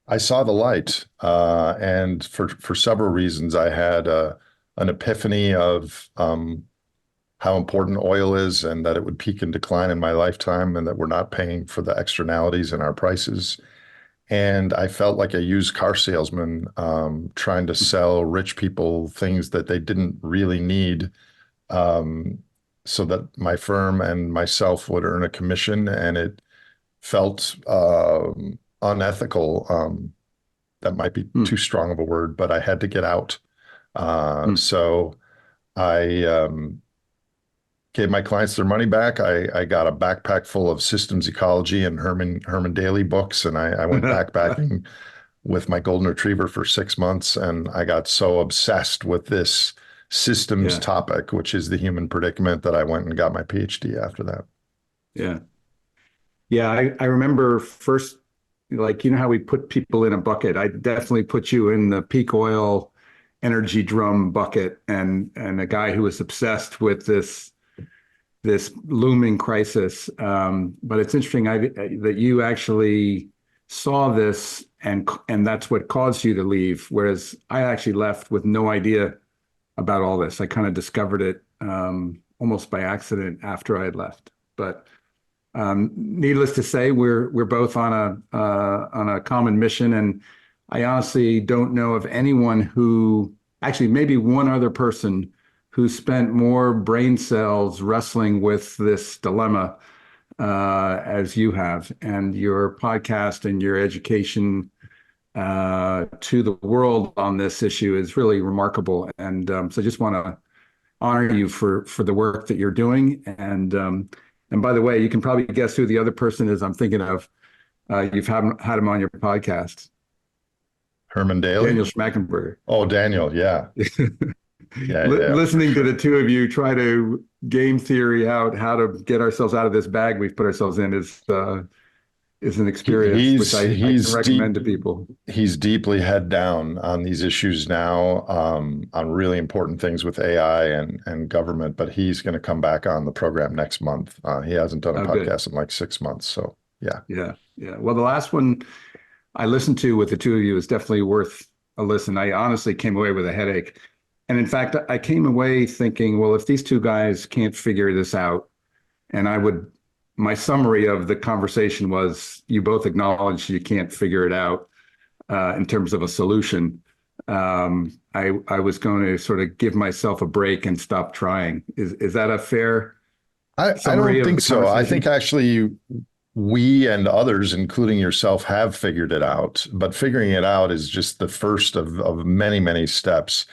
I saw the light, and for several reasons, I had an epiphany of how important oil is, and that it would peak and decline in my lifetime, and that we're not paying for the externalities in our prices. And I felt like a used car salesman trying to sell rich people things that they didn't really need, um, so that my firm and myself would earn a commission, and it felt unethical. That might be Hmm. too strong of a word, but I had to get out. Hmm. So I gave my clients their money back. I got a backpack full of systems ecology and Herman Daly books, and I went backpacking with my golden retriever for 6 months, and I got so obsessed with this systems Yeah. topic, which is the human predicament, that I went and got my PhD after that. Yeah. Yeah. I remember first, like, you know how we put people in a bucket? I definitely put you in the peak oil energy drum bucket, and a guy who was obsessed with this looming crisis. But it's interesting that you actually saw this, and that's what caused you to leave. Whereas I actually left with no idea about all this. I kind of discovered it almost by accident after I had left. But needless to say, we're both on a common mission, and I honestly don't know of anyone who, actually maybe one other person, who spent more brain cells wrestling with this dilemma as you have. And your podcast and your education to the world on this issue is really remarkable. And so I just want to honor you for the work that you're doing. And by the way, you can probably guess who the other person is I'm thinking of. You've had him on your podcast, Herman Daly? Daniel Schmackenberger. Oh, Daniel. Yeah. Yeah. Yeah, for Listening to sure. the two of you try to game theory out how to get ourselves out of this bag we've put ourselves in is an experience which I can He's deep. recommend to people. He's deeply head down on these issues now, on really important things with AI and government. But he's going to come back on the program next month. He hasn't done a Oh, good. podcast in like 6 months. So yeah. Yeah. Yeah. Well, the last one I listened to with the two of you is definitely worth a listen. I honestly came away with a headache. And in fact, I came away thinking, well, if these two guys can't figure this out, and my summary of the conversation was you both acknowledge you can't figure it out in terms of a solution. I was going to sort of give myself a break and stop trying. Is that a fair I summary don't of think the so. I think conversation? actually we and others, including yourself, have figured it out. But figuring it out is just the first of many, many steps.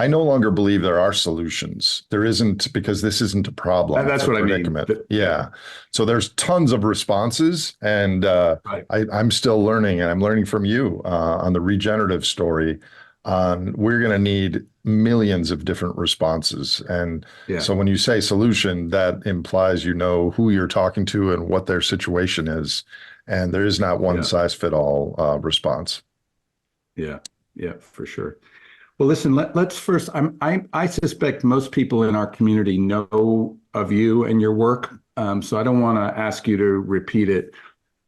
I no longer believe there are solutions. There isn't, because this isn't a problem, it's That's a what I mean. predicament. Yeah. Yeah. So there's tons of responses, and Right. I'm still learning, and I'm learning from you on the regenerative story. We're going to need millions of different responses. And Yeah. so when you say solution, that implies you know who you're talking to and what their situation is. And there is not one Yeah. size fit all response. Yeah. Yeah. For sure. Well, listen, let's first, I suspect most people in our community know of you and your work. So I don't want to ask you to repeat it.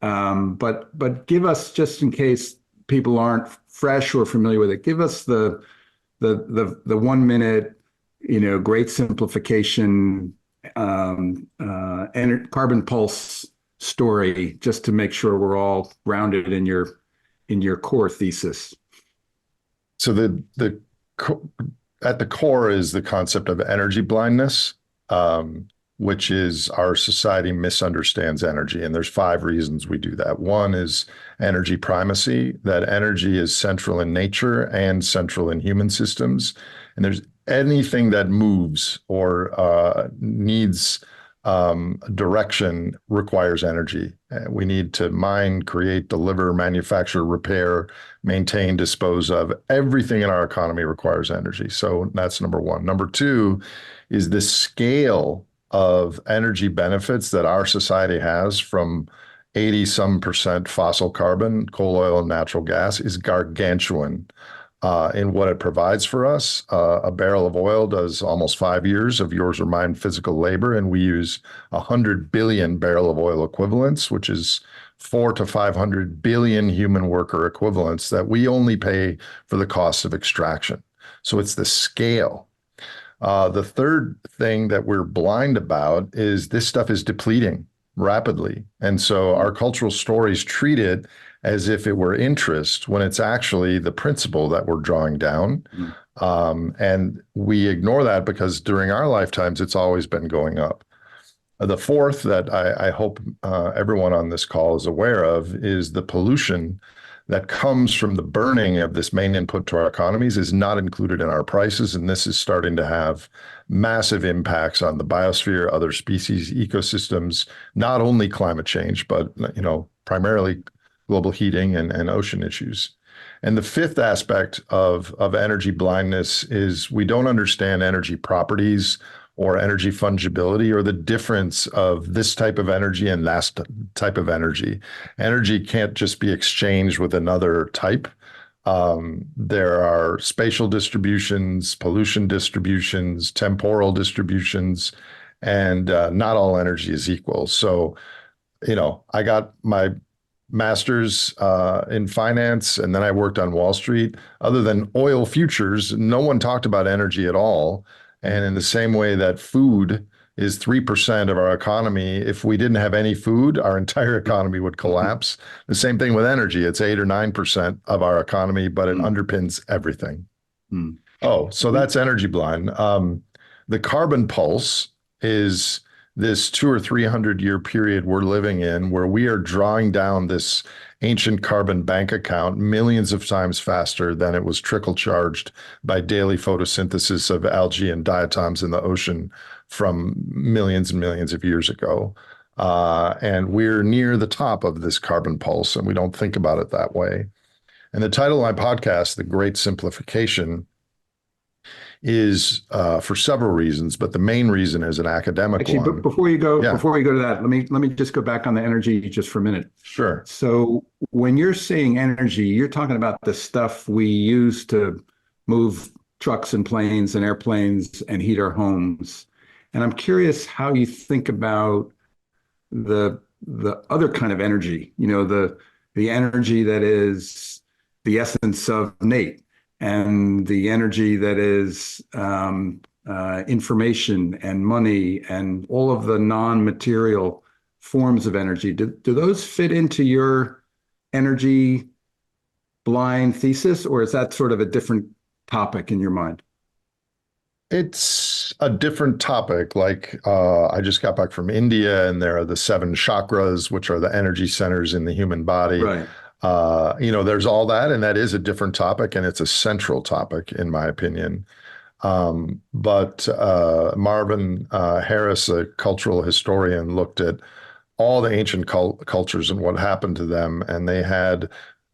But give us, just in case people aren't fresh or familiar with it, give us the 1 minute, great simplification, carbon pulse story, just to make sure we're all grounded in your core thesis. So at the core is the concept of energy blindness, which is our society misunderstands energy. And there's 5 reasons we do that. One is energy primacy, that energy is central in nature and central in human systems. And there's anything that moves or needs direction requires energy. We need to mine, create, deliver, manufacture, repair, maintain, dispose of. Everything in our economy requires energy. So that's number one. Number two is the scale of energy benefits that our society has from 80 some percent fossil carbon, coal, oil, and natural gas is gargantuan in what it provides for us. A barrel of oil does almost 5 years of yours or mine physical labor, and we use 100 billion barrel of oil equivalents, which is 4 to 500 billion human worker equivalents that we only pay for the cost of extraction. So it's the scale. The third thing that we're blind about is this stuff is depleting rapidly. And so our cultural stories treat it as if it were interest when it's actually the principle that we're drawing down. And we ignore that because during our lifetimes, it's always been going up. The fourth that I hope everyone on this call is aware of is the pollution that comes from the burning of this main input to our economies is not included in our prices. And this is starting to have massive impacts on the biosphere, other species, ecosystems, not only climate change, but primarily global heating and ocean issues. And the fifth aspect of energy blindness is we don't understand energy properties or energy fungibility or the difference of this type of energy and that type of energy. Energy can't just be exchanged with another type. There are spatial distributions, pollution distributions, temporal distributions, and not all energy is equal. So, I got my master's in finance, and then I worked on Wall Street. Other than oil futures, no one talked about energy at all. And in the same way that food is 3% of our economy, if we didn't have any food, our entire economy would collapse. The same thing with energy. It's 8 or 9% of our economy, but it underpins everything. Oh, so that's energy blind. The carbon pulse is this 200 or 300 year period we're living in where we are drawing down this ancient carbon bank account millions of times faster than it was trickle charged by daily photosynthesis of algae and diatoms in the ocean from millions and millions of years ago. And we're near the top of this carbon pulse, and we don't think about it that way. And the title of my podcast, The Great Simplification, is for several reasons, but the main reason is an academic one. But before you go to that, let me just go back on the energy just for a minute. Sure. So when you're saying energy, you're talking about the stuff we use to move trucks and planes and airplanes and heat our homes. And I'm curious how you think about the other kind of energy, the energy that is the essence of Nate, and the energy that is information and money and all of the non-material forms of energy. Do those fit into your energy blind thesis, or is that sort of a different topic in your mind? It's a different topic. Like I just got back from India, and there are the 7 chakras, which are the energy centers in the human body. Right. There's all that, and that is a different topic, and it's a central topic, in my opinion. But Marvin Harris, a cultural historian, looked at all the ancient cultures and what happened to them, and they had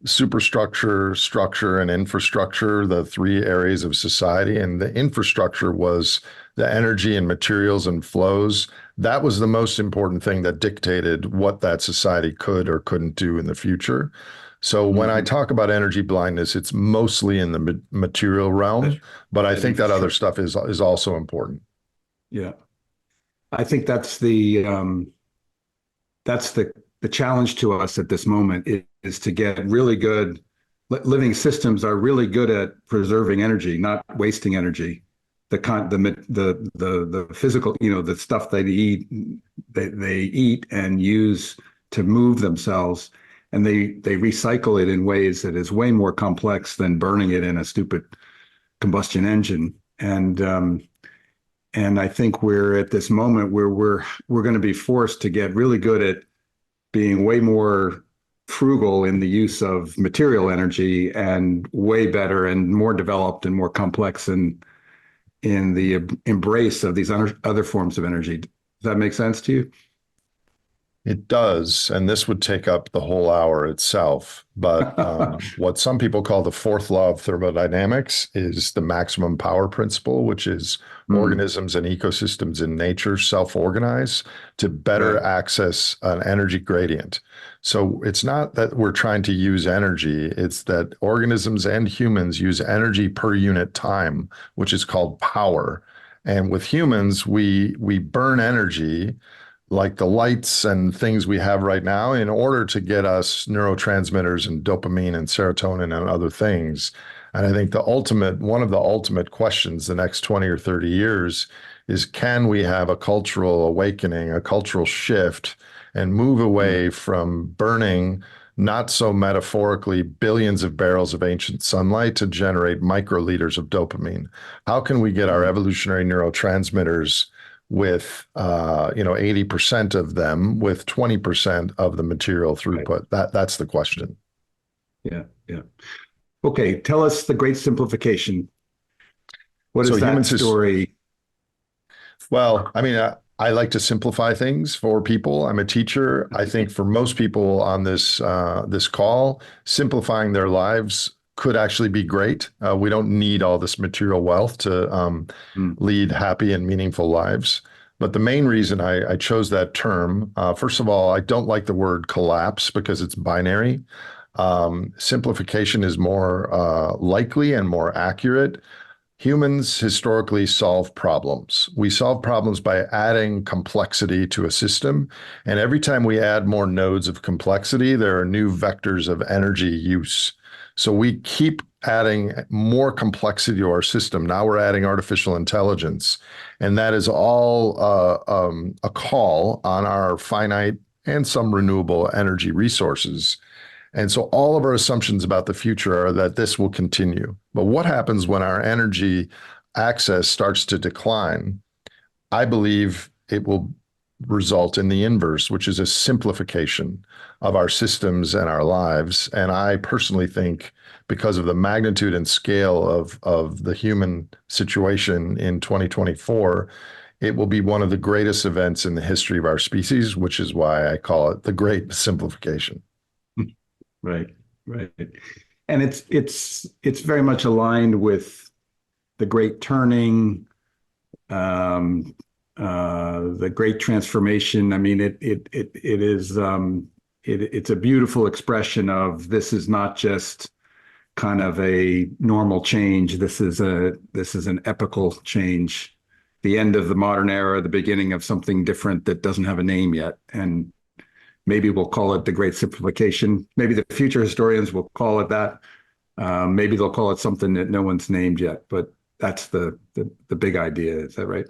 superstructure, structure, and infrastructure, the 3 areas of society. And the infrastructure was the energy and materials and flows. That was the most important thing that dictated what that society could or couldn't do in the future. So when I talk about energy blindness, it's mostly in the material realm, but I think that other stuff is also important. Yeah. I think that's the challenge to us at this moment is to get really good. Living systems are really good at preserving energy, not wasting energy. The physical, the stuff they eat and use to move themselves, and they recycle it in ways that is way more complex than burning it in a stupid combustion engine. And I think we're at this moment where we're going to be forced to get really good at being way more frugal in the use of material energy and way better and more developed and more complex in the embrace of these other forms of energy. Does that make sense to you? It does, and this would take up the whole hour itself. But what some people call the 4th law of thermodynamics is the maximum power principle, which is organisms and ecosystems in nature self-organize to better access an energy gradient. So it's not that we're trying to use energy, it's that organisms and humans use energy per unit time, which is called power. And with humans, we burn energy like the lights and things we have right now in order to get us neurotransmitters and dopamine and serotonin and other things. And I think one of the ultimate questions the next 20 or 30 years is, can we have a cultural awakening, a cultural shift, and move away from burning, not so metaphorically, billions of barrels of ancient sunlight to generate microliters of dopamine? How can we get our evolutionary neurotransmitters with 80% of them with 20% of the material throughput? Right. That's the question. Yeah, yeah. Okay, tell us the great simplification. What So is that humans is story? Well, I mean, I like to simplify things for people. I'm a teacher. I think for most people on this call, simplifying their lives could actually be great. We don't need all this material wealth to Mm, lead happy and meaningful lives. But the main reason I chose that term, first of all, I don't like the word collapse because it's binary. Simplification is more likely and more accurate. Humans historically solve problems. We solve problems by adding complexity to a system. And every time we add more nodes of complexity, there are new vectors of energy use. So we keep adding more complexity to our system. Now we're adding artificial intelligence. And that is all a call on our finite and some renewable energy resources. And so all of our assumptions about the future are that this will continue. But what happens when our energy access starts to decline? I believe it will result in the inverse, which is a simplification of our systems and our lives. And I personally think, because of the magnitude and scale of the human situation in 2024, it will be one of the greatest events in the history of our species, which is why I call it the Great Simplification. right, right. And it's very much aligned with the Great Turning, the Great Transformation. I mean, it's a beautiful expression of, this is not just kind of a normal change. This is an epical change, the end of the modern era, the beginning of something different that doesn't have a name yet. And maybe we'll call it the Great Simplification. Maybe the future historians will call it that. Maybe they'll call it something that no one's named yet, but that's the big idea. Is that right?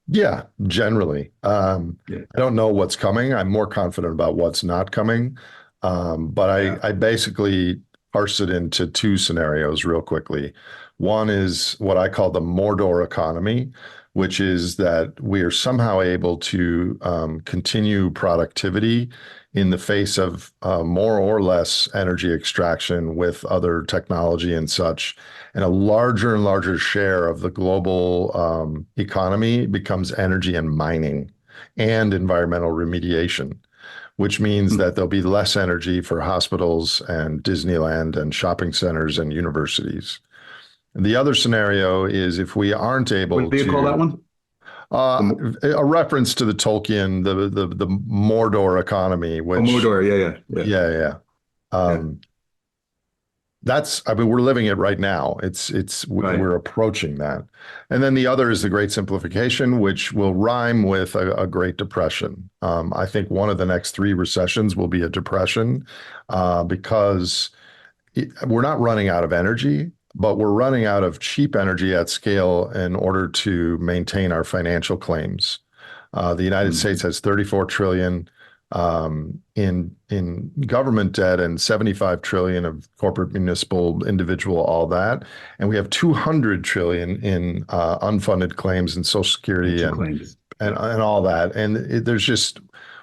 Yeah, generally. Yeah. I don't know what's coming. I'm more confident about what's not coming. But Yeah. I basically parse it into two scenarios real quickly. One is what I call the Mordor economy, which is that we are somehow able to continue productivity in the face of more or less energy extraction with other technology and such. And a larger and larger share of the global economy becomes energy and mining and environmental remediation, which means that there'll be less energy for hospitals and Disneyland and shopping centers and universities. The other scenario is if we aren't able What do you call that to, one? a reference to the Tolkien, the Mordor economy, which, Pomodoro. Yeah, yeah, yeah, yeah. yeah. Um, I mean, we're living it right now. Right. We're approaching that. And then the other is the Great Simplification, which will rhyme with a Great Depression. I think one of the next three recessions will be a depression because we're not running out of energy, but we're running out of cheap energy at scale in order to maintain our financial claims. The United Mm. States has 34 trillion in government debt and 75 trillion of corporate, municipal, individual, all that, and we have 200 trillion in unfunded claims and Social Security Pension and claims. and all that. And there's just,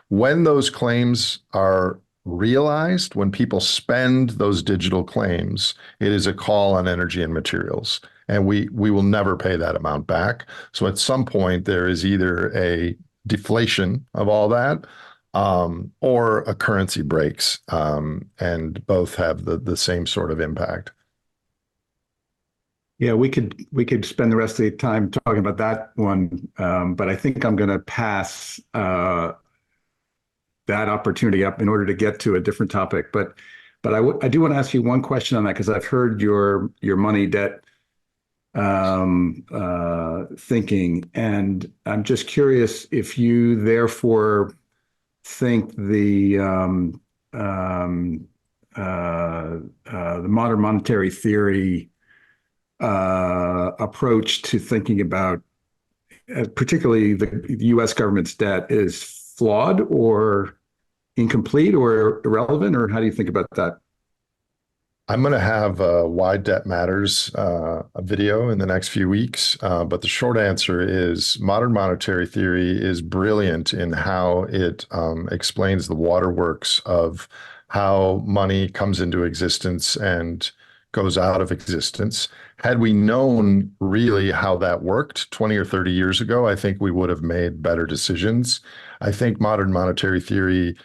when those claims are realized, when people spend those digital claims, it is a call on energy and materials. And we will never pay that amount back. So at some point, there is either a deflation of all that, or a currency breaks, and both have the same sort of impact. Yeah, we could spend the rest of the time talking about that one, but I think I'm going to pass that opportunity up in order to get to a different topic. But I do want to ask you one question on that, because I've heard your money debt thinking, and I'm just curious if you therefore think the modern monetary theory approach to thinking about particularly the U.S. government's debt is flawed or incomplete or irrelevant, or how do you think about that? I'm going to have Why Debt Matters a video in the next few weeks. But the short answer is modern monetary theory is brilliant in how it explains the waterworks of how money comes into existence and goes out of existence. Had we known really how that worked 20 or 30 years ago, I think we would have made better decisions. I think modern monetary theory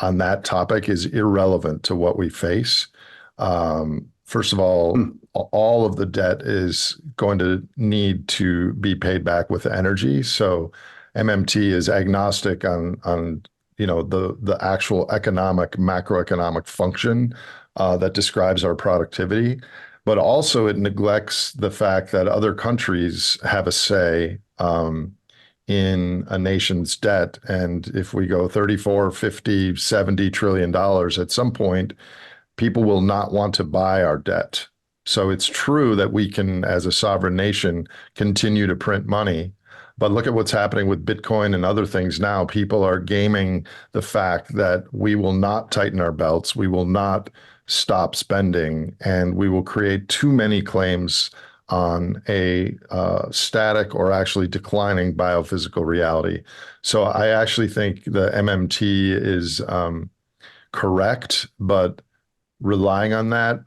on that topic is irrelevant to what we face. First of all of the debt is going to need to be paid back with energy. So MMT is agnostic on the actual macroeconomic function that describes our productivity, but also it neglects the fact that other countries have a say in a nation's debt. And if we go 34, 50, 70 trillion dollars at some point, people will not want to buy our debt. So it's true that we can, as a sovereign nation, continue to print money. But look at what's happening with Bitcoin and other things now. People are gaming the fact that we will not tighten our belts, we will not stop spending, and we will create too many claims on a static or actually declining biophysical reality. So I actually think the MMT is correct, but relying on that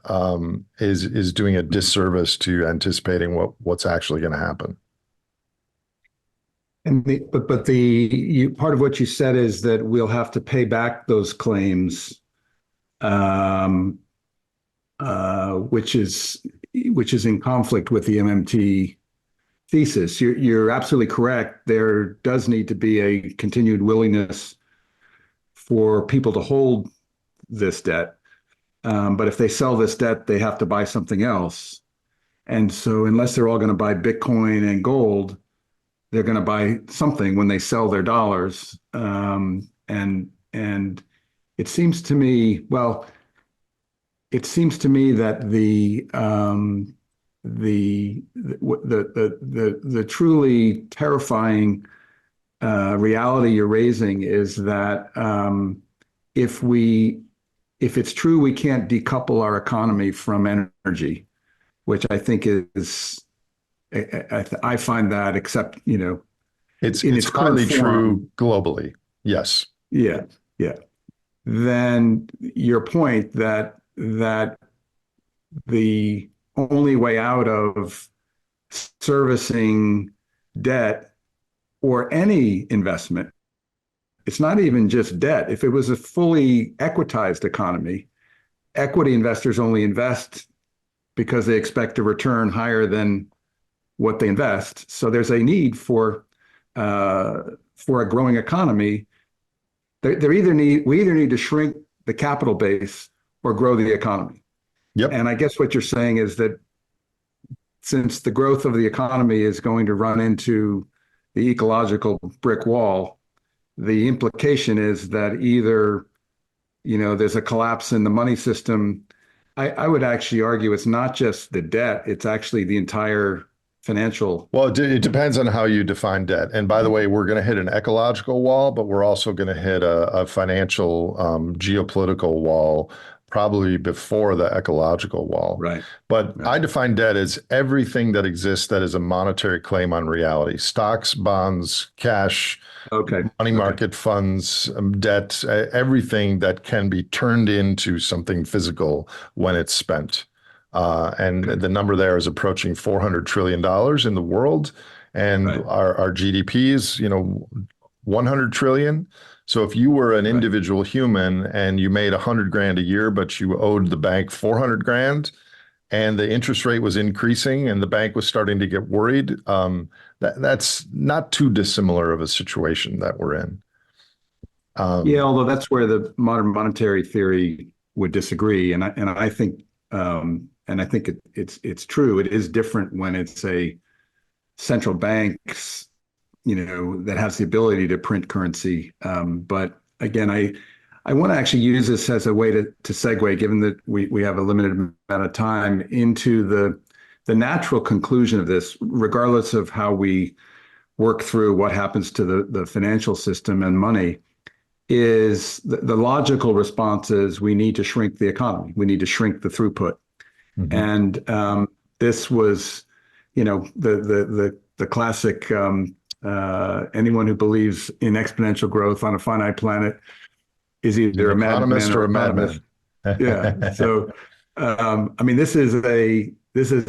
is doing a disservice to anticipating what's actually going to happen. And part of what you said is that we'll have to pay back those claims, which is in conflict with the MMT thesis. You're absolutely correct. There does need to be a continued willingness for people to hold this debt. But if they sell this debt, they have to buy something else. And so unless they're all going to buy Bitcoin and gold, they're going to buy something when they sell their dollars. And it seems to me, that the truly terrifying reality you're raising is that if it's true we can't decouple our economy from energy, which I think is, I find that, except, it's highly true globally. Yes. Yeah. Yeah. Then your point that the only way out of servicing debt or any investment, it's not even just debt. If it was a fully equitized economy, equity investors only invest because they expect a return higher than what they invest. So there's a need for a growing economy. We either need to shrink the capital base or grow the economy. Yep. And I guess what you're saying is that since the growth of the economy is going to run into the ecological brick wall, the implication is that either, there's a collapse in the money system. I would actually argue it's not just the debt, it's actually the entire financial. Well, it depends on how you define debt. And by the way, we're going to hit an ecological wall, but we're also going to hit a financial, geopolitical wall, probably before the ecological wall. Right. But right. I define debt as everything that exists that is a monetary claim on reality: stocks, bonds, cash, money market funds, debt, everything that can be turned into something physical when it's spent. And the number there is approaching $400 trillion in the world. And our GDP is, 100 trillion. So if you were an individual human and you made 100 grand a year, but you owed the bank 400 grand and the interest rate was increasing and the bank was starting to get worried, that's not too dissimilar of a situation that we're in. Although that's where the modern monetary theory would disagree. And I think it's true. It is different when it's a central banks, that has the ability to print currency. But again, I want to actually use this as a way to segue, given that we have a limited amount of time, into the natural conclusion of this, regardless of how we work through what happens to the financial system and money, is the logical response is we need to shrink the economy. We need to shrink the throughput. Mhm. And this was, the classic, anyone who believes in exponential growth on a finite planet is either An a economist madman or or a a economist. madman. Yeah. So, I mean, this is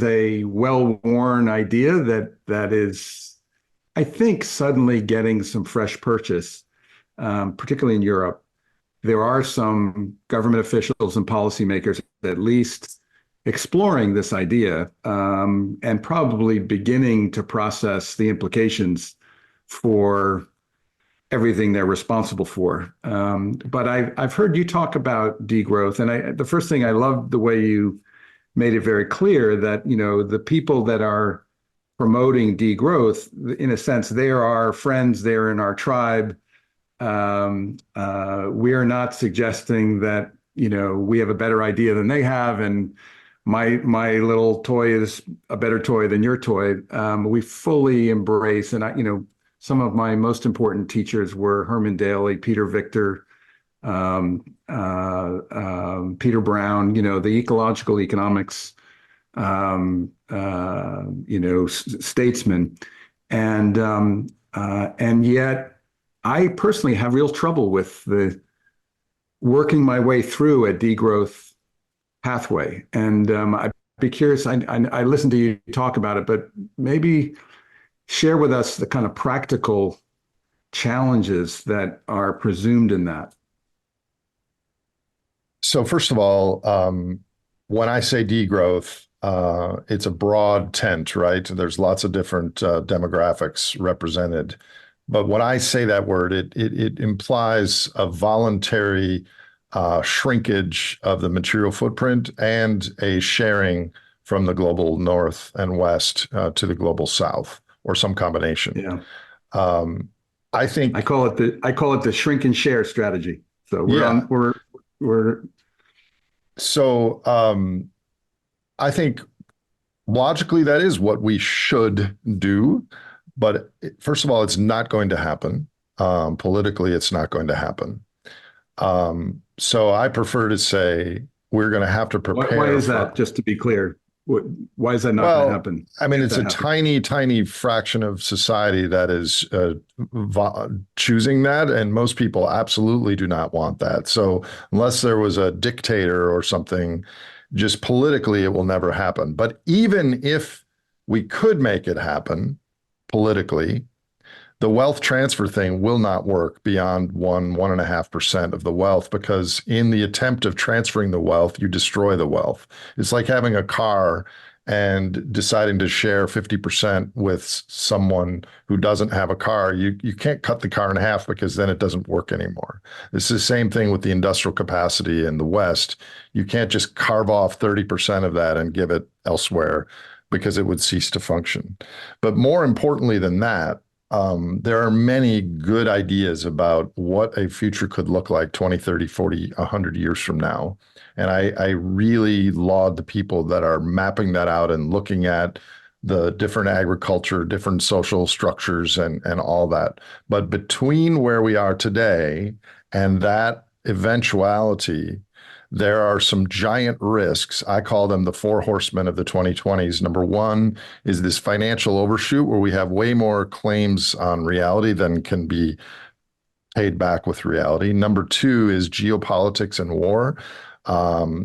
a well-worn idea that is, I think, suddenly getting some fresh purchase, particularly in Europe. There are some government officials and policymakers at least exploring this idea, and probably beginning to process the implications for everything they're responsible for. But I've heard you talk about degrowth, and the first thing, I loved the way you made it very clear that the people that are promoting degrowth, in a sense, they are our friends, they're in our tribe. We are not suggesting that we have a better idea than they have, and my little toy is a better toy than your toy. We fully embrace, and some of my most important teachers were Herman Daly, Peter Victor, Peter Brown. The ecological economics, statesmen, and yet I personally have real trouble with the working my way through a degrowth pathway. And I'd be curious, I listened to you talk about it, but maybe share with us the kind of practical challenges that are presumed in that. So first of all, when I say degrowth, it's a broad tent, right? There's lots of different demographics represented. But when I say that word, it implies a voluntary shrinkage of the material footprint and a sharing from the global north and west to the global south, or some combination. Yeah. I think I call it the shrink and share strategy. So we're so I think logically that is what we should do. But first of all, it's not going to happen. Politically, it's not going to happen. So I prefer to say we're going to have to prepare. Why is that? Just to be clear, why is that not going to happen? I mean, it's a tiny, tiny fraction of society that is choosing that, and most people absolutely do not want that. So unless there was a dictator or something, just politically, it will never happen. But even if we could make it happen politically, the wealth transfer thing will not work beyond 1.5% of the wealth, because in the attempt of transferring the wealth, you destroy the wealth. It's like having a car and deciding to share 50% with someone who doesn't have a car. You can't cut the car in half, because then it doesn't work anymore. It's the same thing with the industrial capacity in the West. You can't just carve off 30% of that and give it elsewhere, because it would cease to function. But more importantly than that, there are many good ideas about what a future could look like 20, 30, 40, 100 years from now. And I really laud the people that are mapping that out and looking at the different agriculture, different social structures, and all that. But between where we are today and that eventuality, there are some giant risks. I call them the Four Horsemen of the 2020s. Number one is this financial overshoot, where we have way more claims on reality than can be paid back with reality. Number two is geopolitics and war.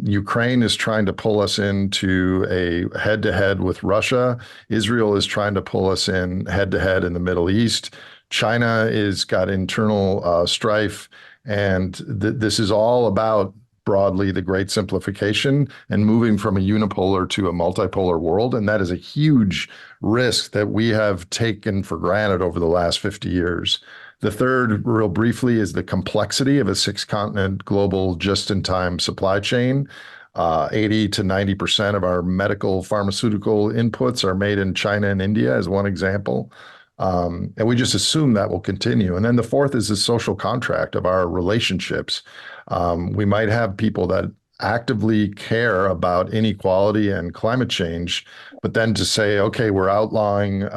Ukraine is trying to pull us into a head-to-head with Russia. Israel is trying to pull us in head-to-head in the Middle East. China is got internal strife. And this is all about, broadly, the great simplification and moving from a unipolar to a multipolar world. And that is a huge risk that we have taken for granted over the last 50 years. The third, real briefly, is the complexity of a 6-continent global just-in-time supply chain. 80 to 90% of our medical pharmaceutical inputs are made in China and India, as one example. And we just assume that will continue. And then the fourth is the social contract of our relationships. We might have people that actively care about inequality and climate change, but then to say, okay, we're outlawing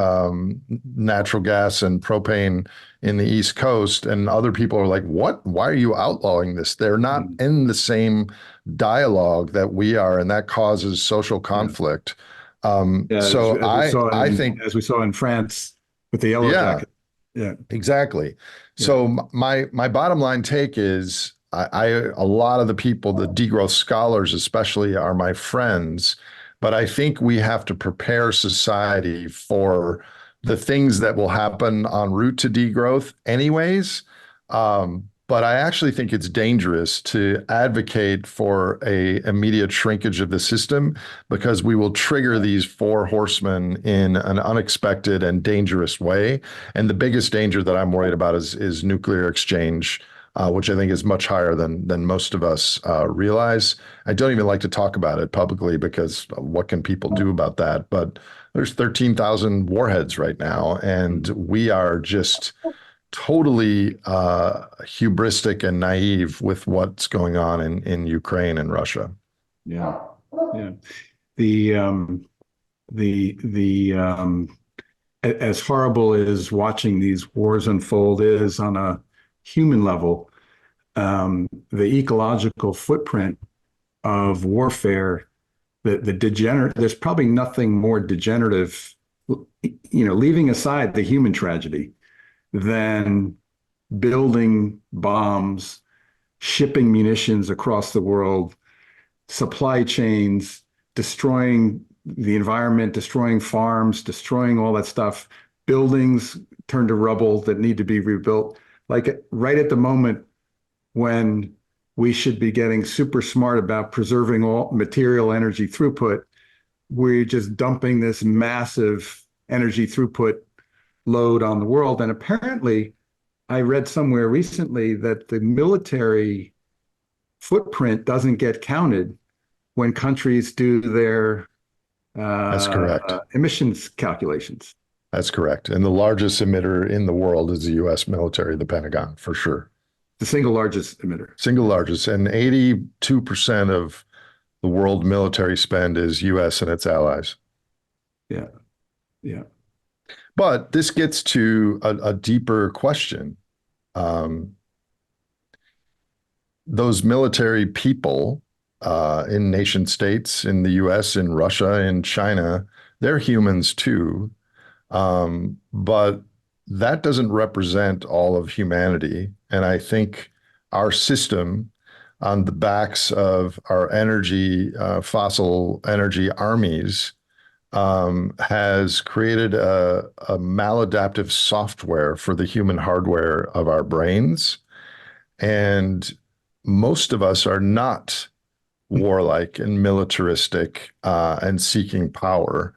natural gas and propane in the East Coast, and other people are like, what? Why are you outlawing this? They're not in the same dialogue that we are, and that causes social Yeah. conflict. Yeah, So I think, as we saw in France with the yellow yeah, jacket. Yeah, exactly. yeah, So my bottom line take is a lot of the people, the degrowth scholars especially, are my friends, but I think we have to prepare society for the things that will happen en route to degrowth anyways. But I actually think it's dangerous to advocate for a immediate shrinkage of the system, because we will trigger these four horsemen in an unexpected and dangerous way. And the biggest danger that I'm worried about is nuclear exchange, which I think is much higher than most of us realize. I don't even like to talk about it publicly, because what can people do about that? But there's 13,000 warheads right now, and we are just totally hubristic and naive with what's going on in Ukraine and Russia. yeah, yeah. The as horrible as watching these wars unfold is on a human level, the ecological footprint of warfare, the degenerate, there's probably nothing more degenerative, leaving aside the human tragedy, than building bombs, shipping munitions across the world, supply chains, destroying the environment, destroying farms, destroying all that stuff, buildings turned to rubble that need to be rebuilt. Like right at the moment when we should be getting super smart about preserving all material energy throughput, we're just dumping this massive energy throughput load on the world. And apparently, I read somewhere recently that the military footprint doesn't get counted when countries do their That's correct. emissions calculations. That's correct. And the largest emitter in the world is the US military, the Pentagon, for sure. The single largest emitter. Single largest. And 82% of the world military spend is US and its allies. Yeah. Yeah. But this gets to a deeper question. Those military people in nation states, in the US, in Russia, in China, they're humans too. But that doesn't represent all of humanity. And I think our system, on the backs of our fossil energy armies, has created a maladaptive software for the human hardware of our brains. And most of us are not warlike and militaristic and seeking power,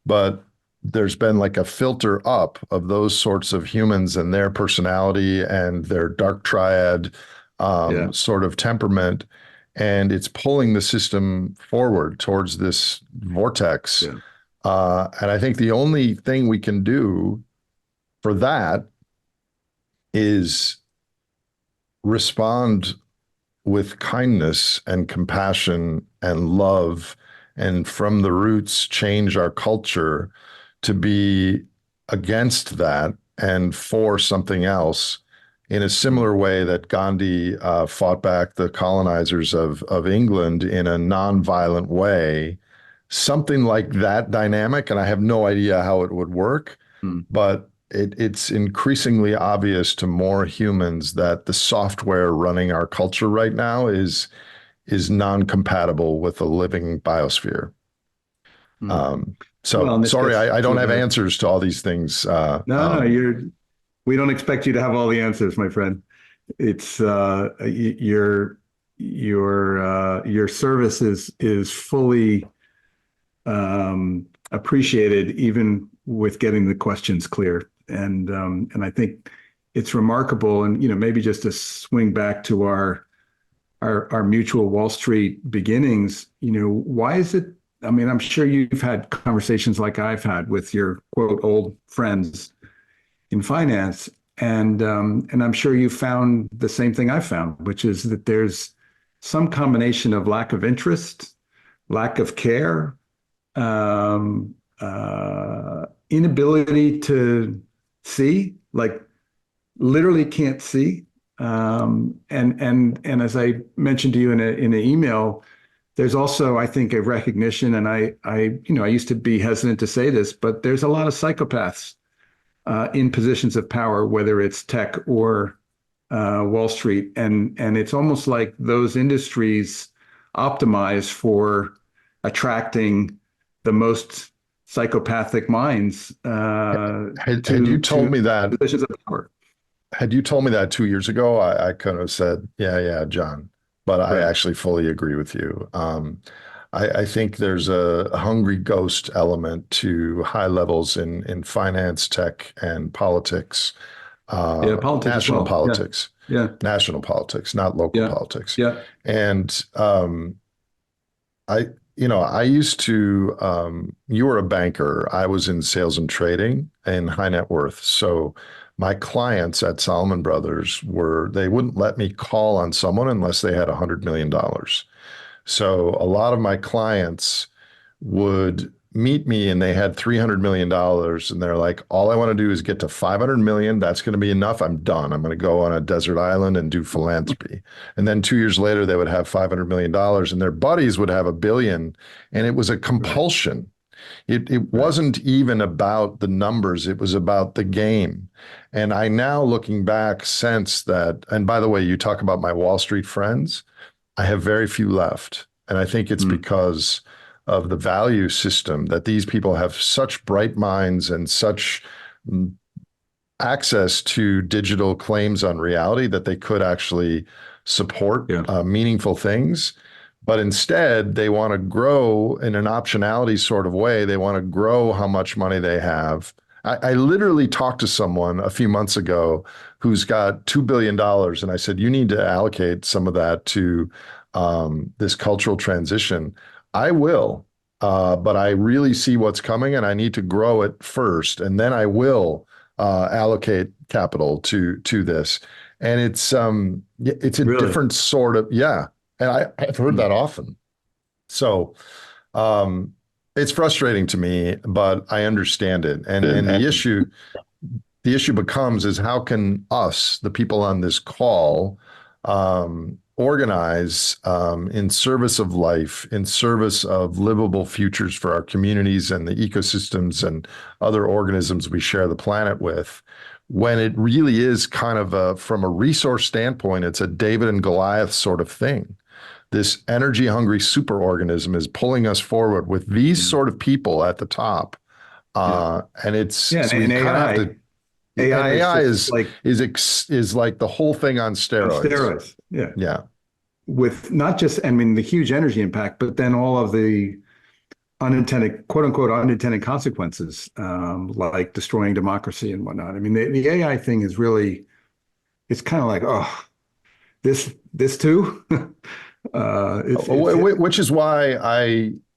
but there's been like a filter up of those sorts of humans and their personality and their dark triad sort of temperament. And it's pulling the system forward towards this vortex. Yeah. And I think the only thing we can do for that is respond with kindness and compassion and love, and from the roots change our culture to be against that and for something else, in a similar way that Gandhi fought back the colonizers of England in a nonviolent way. Something like that dynamic, and I have no idea how it would work, but it's increasingly obvious to more humans that the software running our culture right now is non-compatible with a living biosphere. Sorry, I don't have answers to all these things. No, we don't expect you to have all the answers, my friend. It's your service is fully appreciated, even with getting the questions clear. And I think it's remarkable. And maybe just to swing back to our mutual Wall Street beginnings, why is it? I mean, I'm sure you've had conversations like I've had with your quote old friends. in finance. And I'm sure you found the same thing I found, which is that there's some combination of lack of interest, lack of care, inability to see, like literally can't see. And as I mentioned to you in an email, there's also, I think, a recognition, and I used to be hesitant to say this, but there's a lot of psychopaths in positions of power, whether it's tech or Wall Street, and it's almost like those industries optimize for attracting the most psychopathic minds Had you told me that, positions of power. had you told me that 2 years ago, I could have said, yeah, John. But I Right. actually fully agree with you. I think there's a hungry ghost element to high levels in finance, tech, and politics, Yeah, politics as national well. Yeah, politics, yeah, national politics, not local yeah, politics. yeah. And I, I used to, you were a banker. I was in sales and trading and high net worth. So my clients at Salomon Brothers they wouldn't let me call on someone unless they had $100 million. So a lot of my clients would meet me and they had $300 million and they're like, all I want to do is get to 500 million. That's going to be enough. I'm done. I'm going to go on a desert island and do philanthropy. And then 2 years later, they would have $500 million and their buddies would have 1 billion. And it was a Right, compulsion. It right. wasn't even about the numbers. It was about the game. And I now looking back sense that, and by the way, you talk about my Wall Street friends. I have very few left. And I think it's Mm, because of the value system that these people have such bright minds and such access to digital claims on reality that they could actually support yeah, meaningful things. But instead, they want to grow in an optionality sort of way. They want to grow how much money they have. I literally talked to someone a few months ago who's got $2 billion. And I said, you need to allocate some of that to this cultural transition. I will, but I really see what's coming and I need to grow it first. And then I will allocate capital to this. And it's a really. different sort of, yeah. And I've heard Mm. that often. So um, it's frustrating to me, but I understand it. And the issue becomes is how can us, the people on this call, organize in service of life, in service of livable futures for our communities and the ecosystems and other organisms we share the planet with, when it really is kind of from a resource standpoint, it's a David and Goliath sort of thing. This energy hungry superorganism is pulling us forward with these Mm. sort of people at the top. Yeah, And it's yeah, so we and kind of have AI, to, and AI is AI just like is like the whole thing on on steroids. steroids. Yeah, Yeah. with not just, I mean, the huge energy impact, but then all of the unintended, quote unquote, unintended consequences, like destroying democracy and whatnot. I mean, the AI thing is really, it's kind of like, oh, this too. It's Which is why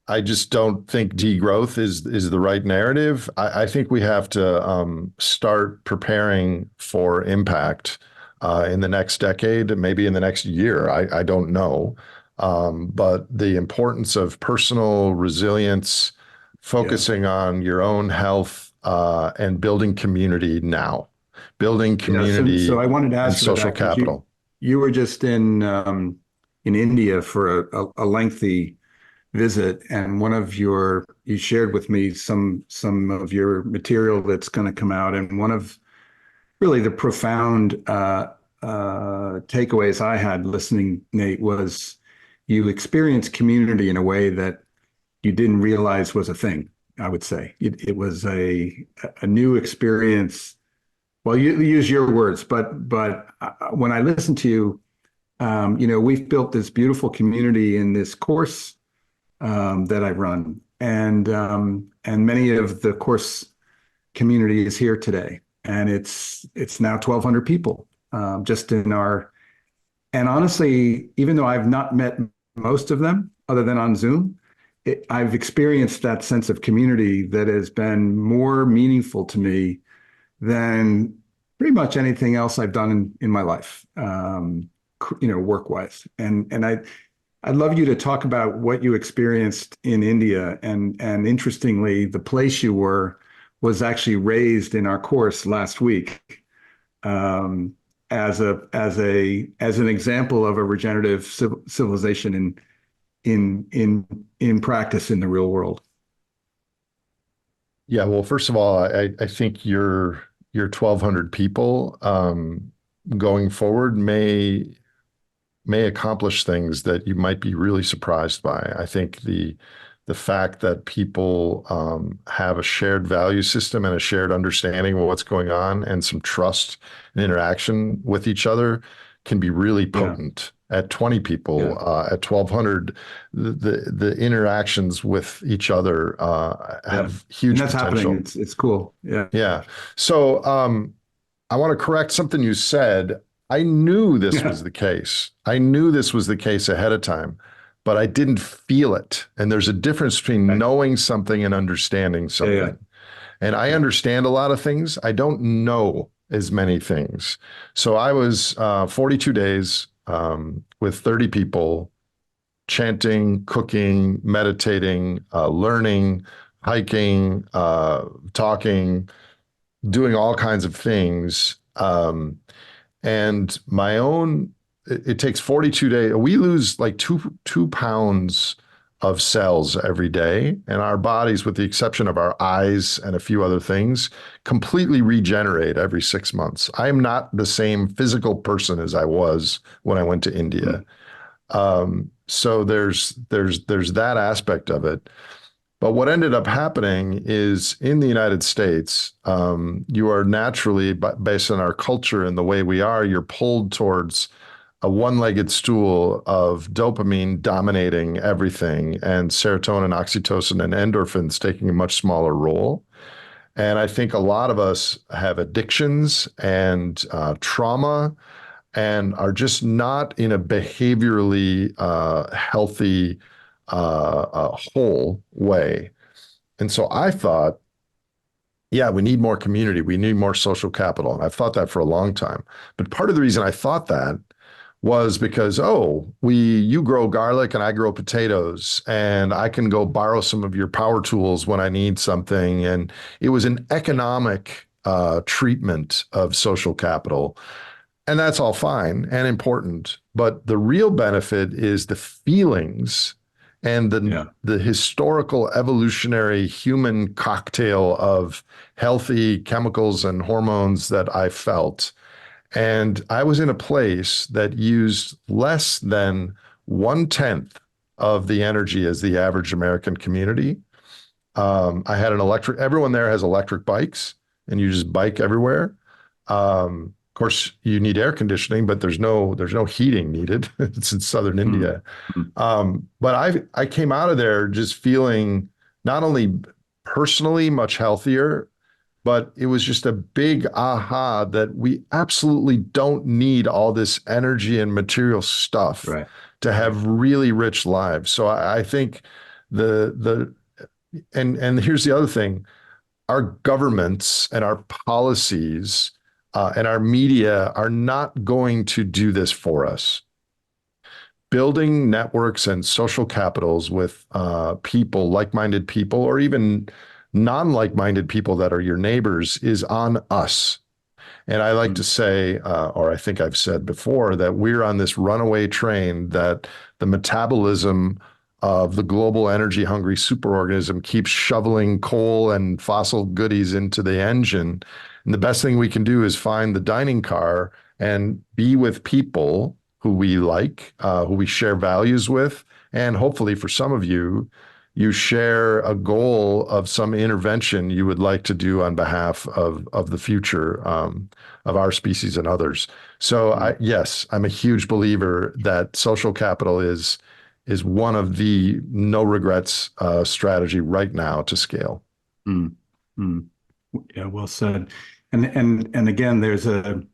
I just don't think degrowth is the right narrative. I think we have to start preparing for impact in the next decade, maybe in the next year. I don't know. But the importance of personal resilience, yeah, focusing on your own health and building community now, building yeah. So I wanted to and ask you about social that because capital. you were just in India for a lengthy visit, and you shared with me some of your material that's going to come out, and one of really the profound takeaways I had listening, Nate, was you experienced community in a way that you didn't realize was a thing. I would say it was a new experience. Well, you use your words, but when I listen to you, we've built this beautiful community in this course that I run, and many of the course community is here today, and it's now 1,200 people just in our. And honestly, even though I've not met most of them, other than on Zoom, I've experienced that sense of community that has been more meaningful to me than pretty much anything else I've done in my life, work-wise. And I'd love you to talk about what you experienced in India. And interestingly, the place you were was actually raised in our course last week, as an example of a regenerative civilization in practice in the real world. Yeah, well, first of all, I think your 1,200 people going forward may accomplish things that you might be really surprised by. I think the fact that people have a shared value system and a shared understanding of what's going on and some trust and interaction with each other can be really Yeah, potent. At 20 people, yeah, at 1,200, the interactions with each other yeah. have And huge that's happening. potential. It's cool. Yeah, Yeah. So I want to correct something you said. I knew this yeah, was the case. I knew this was the case ahead of time, but I didn't feel it. And there's a difference between right. knowing something and understanding Yeah, yeah, something. And I yeah. understand a lot of things. I don't know as many things. So I was 42 days with 30 people chanting, cooking, meditating, learning, hiking, talking, doing all kinds of things. And my own, it takes 42 days. We lose like 2 pounds of cells every day. And our bodies, with the exception of our eyes and a few other things, completely regenerate every 6 months. I am not the same physical person as I was when I went to India. Mm, So there's that aspect of it. But what ended up happening is in the United States, you are naturally, based on our culture and the way we are, you're pulled towards a one-legged stool of dopamine dominating everything and serotonin, oxytocin, and endorphins taking a much smaller role. And I think a lot of us have addictions and trauma and are just not in a behaviorally healthy, whole way. And so I thought, yeah, we need more community. We need more social capital. And I've thought that for a long time. But part of the reason I thought that was because, oh, you grow garlic and I grow potatoes, and I can go borrow some of your power tools when I need something. And it was an economic treatment of social capital. And that's all fine and important. But the real benefit is the feelings and yeah. the historical evolutionary human cocktail of healthy chemicals and hormones that I felt. And I was in a place that used less than 1/10 of the energy as the average American community. I had everyone there has electric bikes, and you just bike everywhere. Of course, you need air conditioning, but there's no heating needed. It's in southern Mm, India. mm, But I came out of there just feeling not only personally much healthier, but it was just a big aha that we absolutely don't need all this energy and material stuff right, to right. have really rich lives. So I think the and here's the other thing: our governments and our policies and our media are not going to do this for us. Building networks and social capitals with people, like-minded people, or even non-like-minded people that are your neighbors is on us. And I like to Mm, say, or I think I've said before, that we're on this runaway train that the metabolism of the global energy hungry superorganism keeps shoveling coal and fossil goodies into the engine. And the best thing we can do is find the dining car and be with people who we like, who we share values with. And hopefully for some of you, you share a goal of some intervention you would like to do on behalf of the future of our species and others. So mm, yes, I'm a huge believer that social capital is one of the no regrets strategy right now to scale. mm, mm. Yeah, well said. And again, the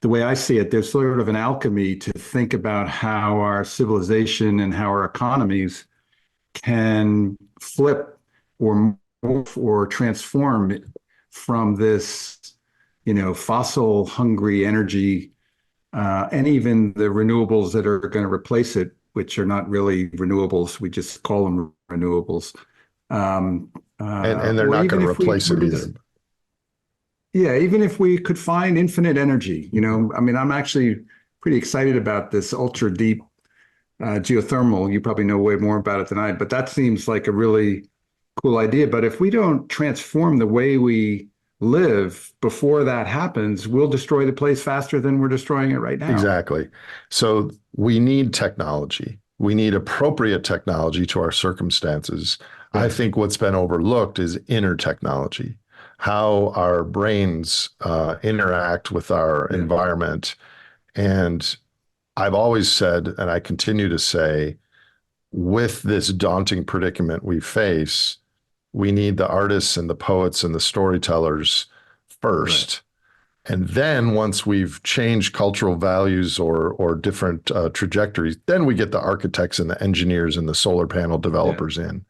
way I see it, there's sort of an alchemy to think about how our civilization and how our economies can flip or morph or transform from this fossil hungry energy, and even the renewables that are going to replace it, which are not really renewables. We just call them renewables. And they're Or not even going to if we replace were it to, either. yeah, even if we could find infinite energy, I mean, I'm actually pretty excited about this ultra deep geothermal. You probably know way more about it than I, but that seems like a really cool idea. But if we don't transform the way we live before that happens, we'll destroy the place faster than we're destroying it right now. Exactly. So we need technology. We need appropriate technology to our circumstances. I Yes. think what's been overlooked is inner technology, how our brains interact with our Yeah. environment. And I've always said, and I continue to say, with this daunting predicament we face, we need the artists and the poets and the storytellers Right. first. And then once we've changed cultural values or different trajectories, then we get the architects and the engineers and the solar panel Yeah. developers in.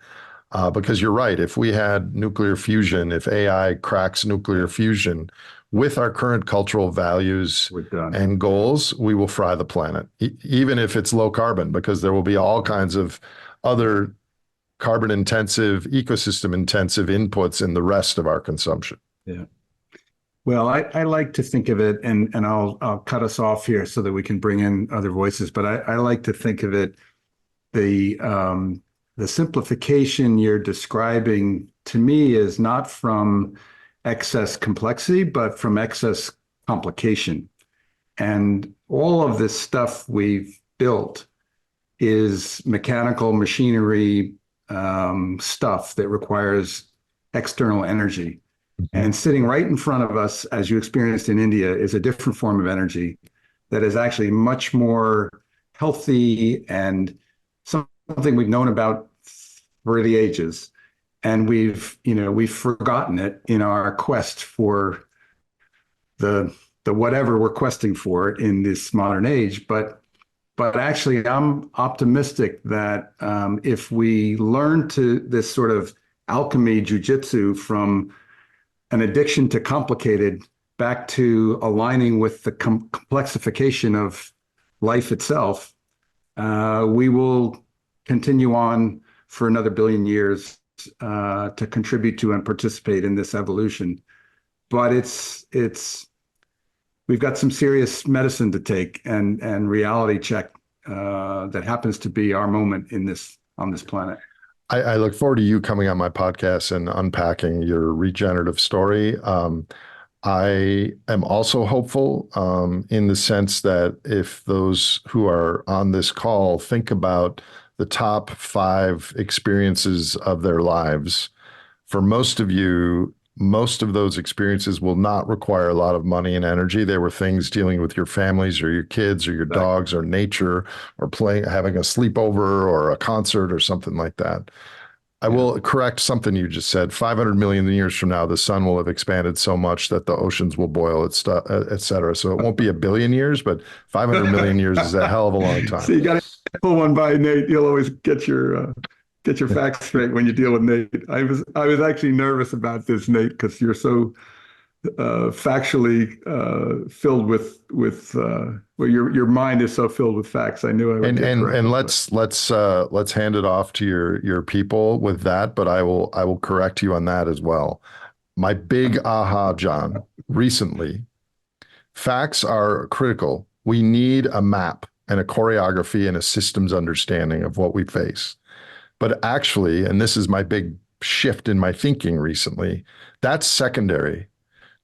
Because you're right, if we had nuclear fusion, if AI cracks nuclear Yeah. fusion with our current cultural values We're done. and goals, we will fry the planet, even if it's low carbon, because there will be all kinds of other carbon intensive, ecosystem intensive inputs in the rest of our consumption. Yeah. Well, I like to think of it, and I'll cut us off here so that we can bring in other voices. But I like to think of it, the the simplification you're describing to me is not from excess complexity, but from excess complication. And all of this stuff we've built is mechanical machinery stuff that requires external energy. Mhm. And sitting right in front of us, as you experienced in India, is a different form of energy that is actually much more healthy and something we've known about for the ages. And we've forgotten it in our quest for the whatever we're questing for in this modern age. But actually, I'm optimistic that if we learn to this sort of alchemy jujitsu from an addiction to complicated back to aligning with the complexification of life itself, we will continue on for another billion years to contribute to and participate in this evolution. But we've got some serious medicine to take and reality check that happens to be our moment on this planet. I look forward to you coming on my podcast and unpacking your regenerative story. I am also hopeful in the sense that if those who are on this call think about the top 5 experiences of their lives, for most of you, most of those experiences will not require a lot of money and energy. They were things dealing with your families or your kids or your dogs or nature or having a sleepover or a concert or something like that. I will correct something you just said. 500 million years from now, the sun will have expanded so much that the oceans will boil, et cetera. So it won't be a billion years, but 500 million years is a hell of a long So time. you got to pull one by Nate. You'll always get your facts straight when you deal with Nate. I was actually nervous about this, Nate, because you're so factually filled with well, your mind is so filled with facts. I knew I would And get and corrected. and let's hand it off to your people with that, but I will correct you on that as well. My big aha, John, recently, facts are critical. We need a map and a choreography and a systems understanding of what we face. But actually, and this is my big shift in my thinking recently, that's secondary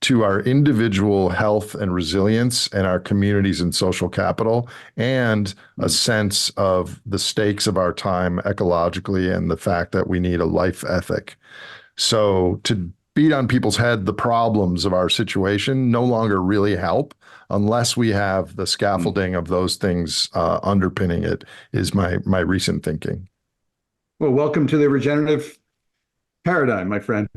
to our individual health and resilience and our communities and social capital and a sense of the stakes of our time ecologically and the fact that we need a life ethic. So to beat on people's head the problems of our situation no longer really help unless we have the scaffolding of those things underpinning it is my recent thinking. Well, welcome to the regenerative paradigm, my friend.